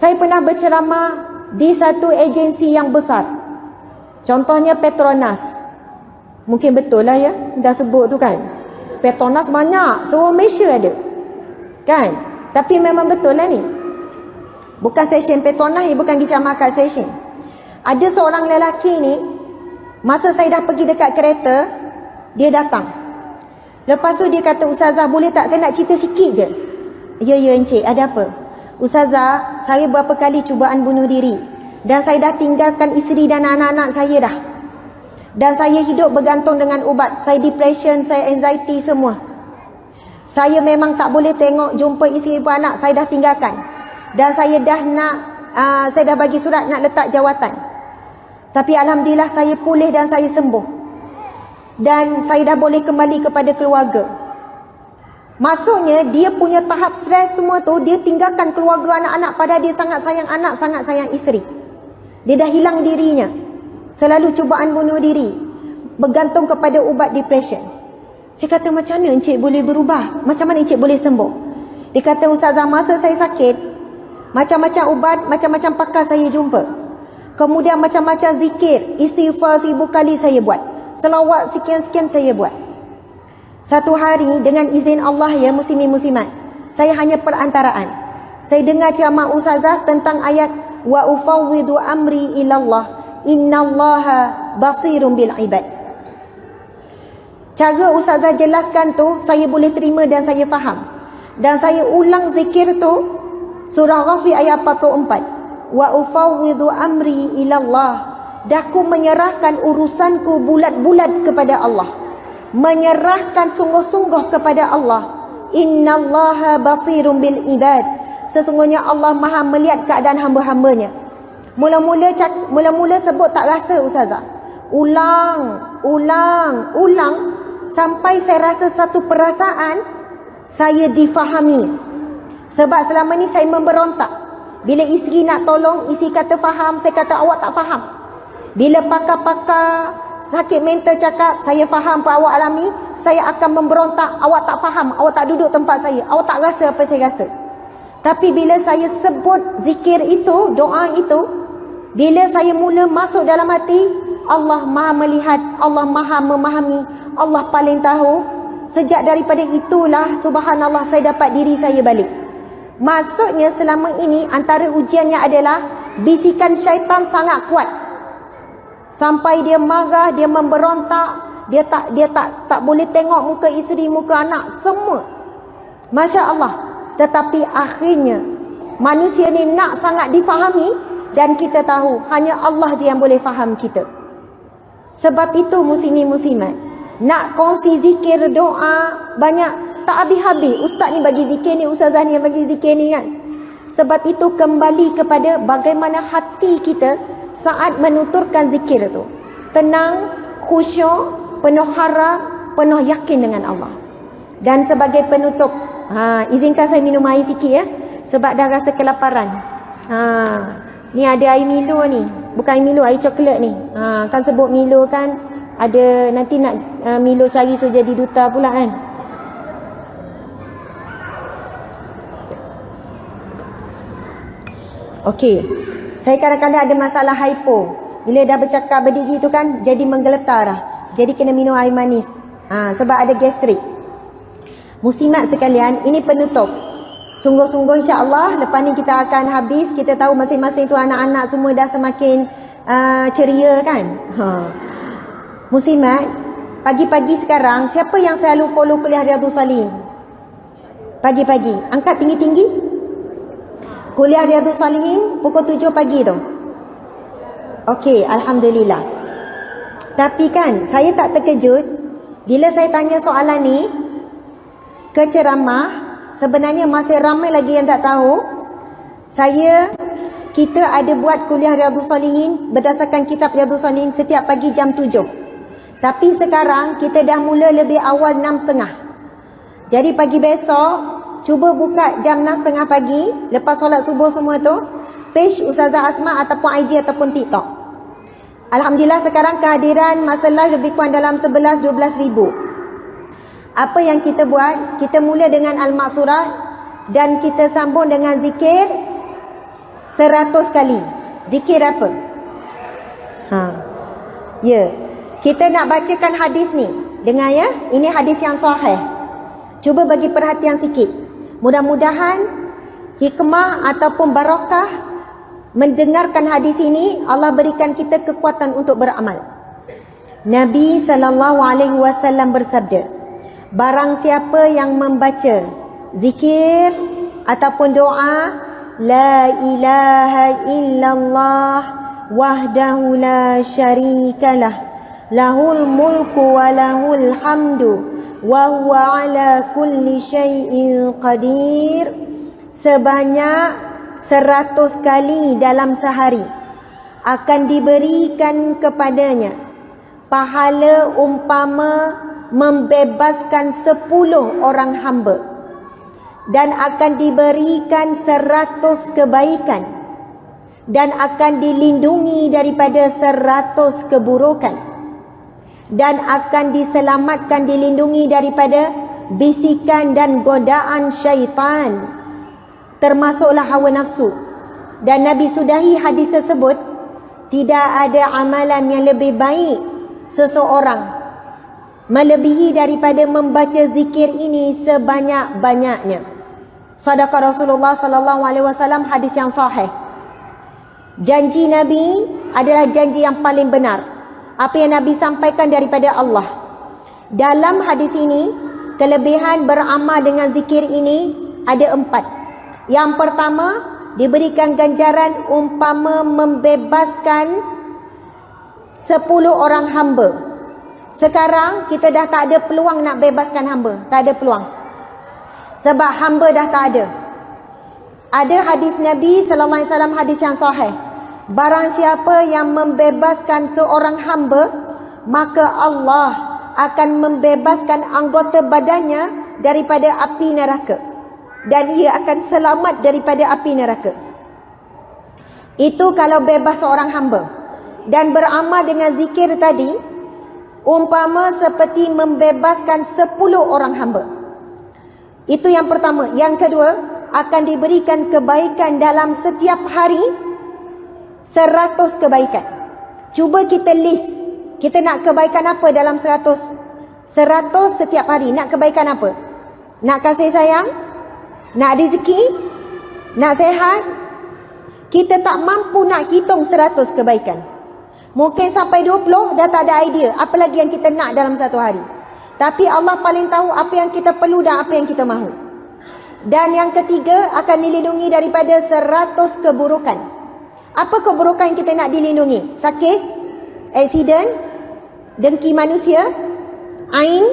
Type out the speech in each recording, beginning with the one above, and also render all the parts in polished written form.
Saya pernah berceramah di satu agensi yang besar. Contohnya Petronas. Mungkin betul lah ya, dah sebut tu kan. Petronas banyak, seluruh Malaysia ada. Kan? Tapi memang betul lah ni. Bukan session Petronas, bukan Gicah Makat session. Ada seorang lelaki ni, masa saya dah pergi dekat kereta, dia datang. Lepas tu dia kata, "Ustazah, boleh tak saya nak cerita sikit je?" "Ya, ya encik, ada apa?" "Ustazah, saya berapa kali cubaan bunuh diri. Dan saya dah tinggalkan isteri dan anak-anak saya dah. Dan saya hidup bergantung dengan ubat. Saya depression, saya anxiety semua. Saya memang tak boleh tengok jumpa isteri ibu anak, saya dah tinggalkan. Dan saya dah nak, saya dah bagi surat nak letak jawatan. Tapi Alhamdulillah saya pulih dan saya sembuh. Dan saya dah boleh kembali kepada keluarga." Maksudnya dia punya tahap stres semua tu, dia tinggalkan keluarga, anak-anak, padahal dia sangat sayang anak, sangat sayang isteri. Dia dah hilang dirinya. Selalu cubaan bunuh diri, bergantung kepada ubat depression. Saya kata, "Macam mana encik boleh berubah? Macam mana encik boleh sembuh?" Dia kata, "Ustazah, masa saya sakit, macam-macam ubat, macam-macam pakar saya jumpa. Kemudian macam-macam zikir, istighfar 1000 kali saya buat. Selawat sekian-sekian saya buat. Satu hari dengan izin Allah ya muslimin muslimat, saya hanya perantaraan. Saya dengar ceramah ustazah tentang ayat wa ufawwidu amri ilallah innallaha basirun bil ibad. Cara ustazah jelaskan tu saya boleh terima dan saya faham. Dan saya ulang zikir tu, surah Ghafir ayat 44. Wa ufawwidu amri ilallah. Daku menyerahkan urusanku bulat-bulat kepada Allah. Menyerahkan sungguh-sungguh kepada Allah. Innallaha basirun bil ibad. Sesungguhnya Allah Maha melihat keadaan hamba-hambanya. Mula-mula sebut tak rasa ustazah. Ulang sampai saya rasa satu perasaan saya difahami. Sebab selama ni saya memberontak. Bila isteri nak tolong, isteri kata faham, saya kata awak tak faham. Bila pakar-pakar sakit mental cakap, saya faham apa awak alami, saya akan memberontak, awak tak faham, awak tak duduk tempat saya, awak tak rasa apa saya rasa. Tapi bila saya sebut zikir itu, doa itu, bila saya mula masuk dalam hati, Allah Maha melihat, Allah Maha memahami, Allah paling tahu. Sejak daripada itulah subhanallah saya dapat diri saya balik. Maksudnya selama ini antara ujiannya adalah bisikan syaitan sangat kuat. Sampai dia marah, dia memberontak, dia tak boleh tengok muka isteri, muka anak, semua. Masya Allah. Tetapi akhirnya manusia ni nak sangat difahami, dan kita tahu hanya Allah je yang boleh faham kita. Sebab itu muslimin muslimat, nak kongsi zikir, doa banyak, tak habis-habis. Ustaz ni bagi zikir ni, ustazah ni yang bagi zikir ni kan. Sebab itu kembali kepada bagaimana hati kita saat menuturkan zikir tu. Tenang, khusyuk, penuh harap, penuh yakin dengan Allah. Dan sebagai penutup, izinkan saya minum air sikit ya, sebab dah rasa kelaparan. Ni ada air Milo ni, bukan air Milo, air coklat ni. Kan sebut Milo kan, ada nanti nak Milo cari so jadi duta pula kan. Okey, saya kadang-kadang ada masalah hypo. Bila dah bercakap berdiri tu kan, jadi menggeletar dah. Jadi kena minum air manis. Sebab ada gastrik. Muslimat sekalian, ini penutup. Sungguh-sungguh insya-Allah lepas ni kita akan habis. Kita tahu masing-masing tu anak-anak semua dah semakin ceria kan. Muslimat, pagi-pagi sekarang siapa yang selalu follow kuliah Riyadhus Salihin? Pagi-pagi, angkat tinggi-tinggi. Kuliah Riyadhus Salihin pukul 7 pagi tu. Okey, alhamdulillah. Tapi kan saya tak terkejut bila saya tanya soalan ni ke ceramah. Sebenarnya masih ramai lagi yang tak tahu. Kita ada buat kuliah Riyadhus Salihin berdasarkan kitab Riyadhus Salihin setiap pagi jam 7. Tapi sekarang kita dah mula lebih awal 6.30. Jadi pagi besok cuba buka jam 6.30 pagi lepas solat subuh semua tu, page Ustazah Asma ataupun IG ataupun TikTok. Alhamdulillah sekarang kehadiran masa live lebih kurang dalam 11-12 ribu. Apa yang kita buat? Kita mula dengan Al-Maqsurah dan kita sambung dengan zikir 100 kali. Zikir apa? Ya. Kita nak bacakan hadis ni. Dengar ya. Ini hadis yang sahih. Cuba bagi perhatian sikit. Mudah-mudahan hikmah ataupun barakah mendengarkan hadis ini, Allah berikan kita kekuatan untuk beramal. Nabi SAW bersabda, barang siapa yang membaca zikir ataupun doa la ilaha illallah wahdahu la syarikalah lahul mulku wa lahul hamdu wa huwa ala kulli syai'in qadir sebanyak 100 kali dalam sehari, akan diberikan kepadanya pahala umpama membebaskan 10 orang hamba, dan akan diberikan 100 kebaikan, dan akan dilindungi daripada 100 keburukan, dan akan diselamatkan, dilindungi daripada bisikan dan godaan syaitan, termasuklah hawa nafsu. Dan Nabi sudahi hadis tersebut, tidak ada amalan yang lebih baik seseorang melebihi daripada membaca zikir ini sebanyak-banyaknya. Sadaqah Rasulullah sallallahu alaihi wasallam, hadis yang sahih. Janji Nabi adalah janji yang paling benar. Apa yang Nabi sampaikan daripada Allah. Dalam hadis ini, kelebihan beramal dengan zikir ini ada 4. Yang pertama, diberikan ganjaran umpama membebaskan 10 orang hamba. Sekarang kita dah tak ada peluang nak bebaskan hamba. Tak ada peluang. Sebab hamba dah tak ada. Ada hadis Nabi SAW, hadis yang sahih. Barang siapa yang membebaskan seorang hamba, maka Allah akan membebaskan anggota badannya daripada api neraka. Dan ia akan selamat daripada api neraka. Itu kalau bebas seorang hamba. Dan beramal dengan zikir tadi, umpama seperti membebaskan 10 orang hamba. Itu yang pertama. Yang kedua, akan diberikan kebaikan dalam setiap hari 100 kebaikan. Cuba kita list, kita nak kebaikan apa dalam 100 setiap hari. Nak kebaikan apa? Nak kasih sayang? Nak rezeki? Nak sehat? Kita tak mampu nak hitung 100 kebaikan. Mungkin sampai 20 dah tak ada idea apa lagi yang kita nak dalam satu hari. Tapi Allah paling tahu apa yang kita perlu dan apa yang kita mahu. Dan yang ketiga, akan dilindungi daripada 100 keburukan. Apa keburukan yang kita nak dilindungi? Sakit, aksiden, dengki manusia, ain.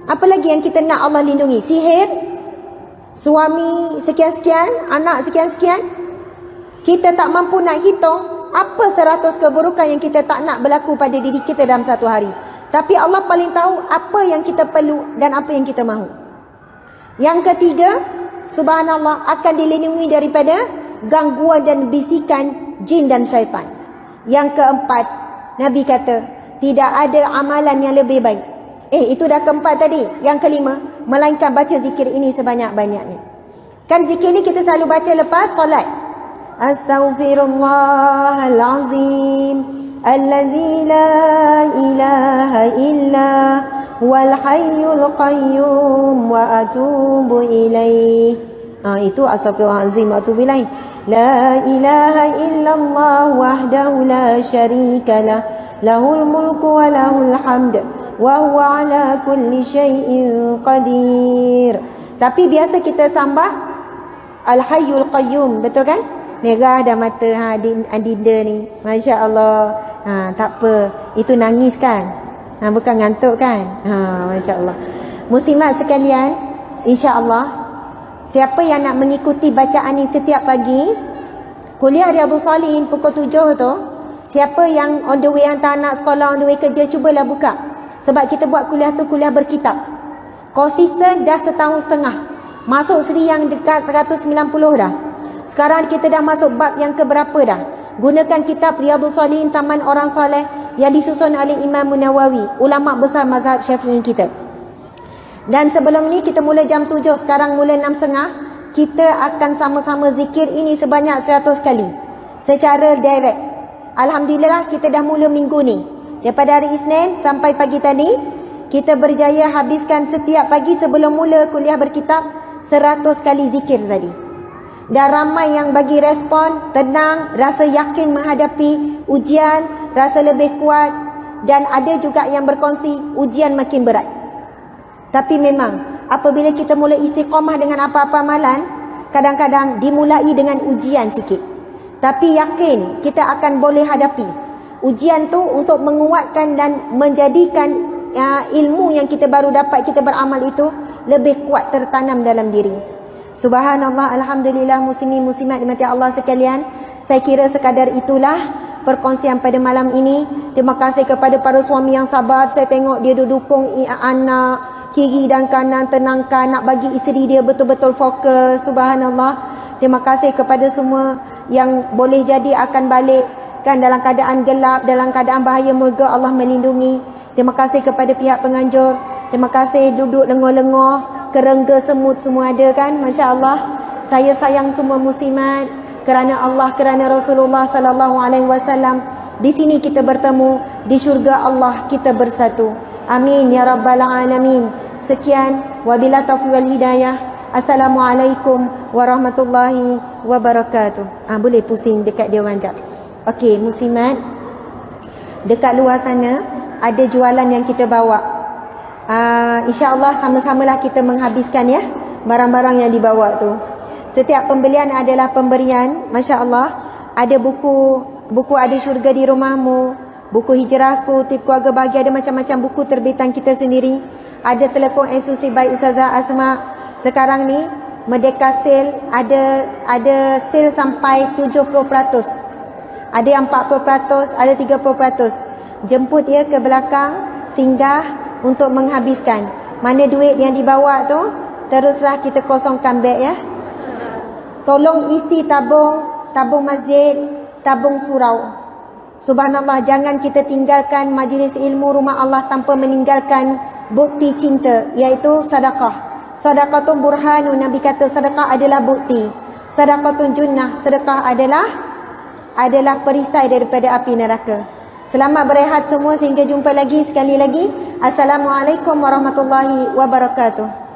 Apa lagi yang kita nak Allah lindungi? Sihir, suami sekian-sekian, anak sekian-sekian. Kita tak mampu nak hitung apa 100 keburukan yang kita tak nak berlaku pada diri kita dalam satu hari. Tapi Allah paling tahu apa yang kita perlu dan apa yang kita mahu. Yang ketiga, subhanallah, akan dilindungi daripada gangguan dan bisikan jin dan syaitan. Yang keempat, Nabi kata, tidak ada amalan yang lebih baik. Itu dah keempat tadi. Yang kelima, melainkan baca zikir ini sebanyak-banyaknya. Kan zikir ni kita selalu baca lepas solat. Astaghfirullahalazim allazi la ilaha illa wal hayyul qayyum wa atubu ilaih. Itu astaghfirullahalazim wa atubu ilaih. La ilaha illallah wahdahu la syarikalah lahul mulku wa lahul hamd wa huwa ala kulli syai'in qadir. Tapi biasa kita tambah al hayyul qayyum, betul kan? Merah dah mata Adinda ni. Masya Allah. Tak apa. Itu nangis kan? Bukan ngantuk kan? Masya Allah. Muslimat sekalian, insya Allah, siapa yang nak mengikuti bacaan ni setiap pagi, kuliah Riyadhus Shalihin pukul 7 tu, siapa yang on the way hantar anak sekolah, on the way kerja, cubalah buka. Sebab kita buat kuliah tu kuliah berkitab. Konsisten dah setahun setengah. Masuk seri yang dekat 190 dah. Sekarang kita dah masuk bab yang keberapa dah. Gunakan kitab Riyadhus Shalihin, Taman Orang Soleh, yang disusun oleh Imam Nawawi, ulama besar mazhab Syafi'i kita. Dan sebelum ni kita mula jam 7, sekarang mula 6.30. kita akan sama-sama zikir ini sebanyak 100 kali secara direct. Alhamdulillah kita dah mula minggu ni. Daripada hari Isnin sampai pagi tadi, kita berjaya habiskan setiap pagi sebelum mula kuliah berkitab 100 kali zikir tadi. Dan ramai yang bagi respon tenang, rasa yakin menghadapi ujian, rasa lebih kuat, dan ada juga yang berkongsi ujian makin berat. Tapi memang apabila kita mula istiqamah dengan apa-apa amalan, kadang-kadang dimulai dengan ujian sikit. Tapi yakin kita akan boleh hadapi. Ujian tu untuk menguatkan dan menjadikan ilmu yang kita baru dapat, kita beramal itu lebih kuat tertanam dalam diri. Subhanallah, alhamdulillah, muslimin muslimat dimati Allah sekalian. Saya kira sekadar itulah perkongsian pada malam ini. Terima kasih kepada para suami yang sabar. Saya tengok dia dukung anak kiri dan kanan, tenangkan, nak bagi isteri dia betul-betul fokus. Subhanallah. Terima kasih kepada semua yang boleh jadi akan balik kan dalam keadaan gelap, dalam keadaan bahaya, moga Allah melindungi. Terima kasih kepada pihak penganjur. Terima kasih duduk lengoh-lengoh, kerengga semut semua ada kan, masya-Allah. Saya sayang semua muslimat kerana Allah, kerana Rasulullah sallallahu alaihi wasallam. Di sini kita bertemu, di syurga Allah kita bersatu. Amin ya rabbal alamin. Sekian, wabillahi taufiq wal hidayah. Assalamualaikum warahmatullahi wabarakatuh. Boleh pusing dekat dia orang jap. Okey, muslimat, dekat luar sana ada jualan yang kita bawa. InsyaAllah sama-samalah kita menghabiskan ya barang-barang yang dibawa tu. Setiap pembelian adalah pemberian. Masya Allah. Ada buku Ada Syurga di Rumahmu, buku Hijrahku, Tip Keluarga Bahagia, ada macam-macam buku terbitan kita sendiri. Ada telekong eksklusif by Ustazah Asma. Sekarang ni Merdeka Sale ada sale sampai 70%. Ada yang 40%, ada 30%. Jemput dia ke belakang, singgah untuk menghabiskan. Mana duit yang dibawa tu, teruslah kita kosongkan beg ya. Tolong isi tabung masjid, tabung surau. Subhanallah, jangan kita tinggalkan majlis ilmu rumah Allah tanpa meninggalkan bukti cinta, iaitu sedekah. Sedekatun burhanun, Nabi kata sedekah adalah bukti. Sedekatun junnah, sedekah adalah perisai daripada api neraka. Selamat berehat semua, sehingga jumpa lagi sekali lagi. Assalamualaikum warahmatullahi wabarakatuh.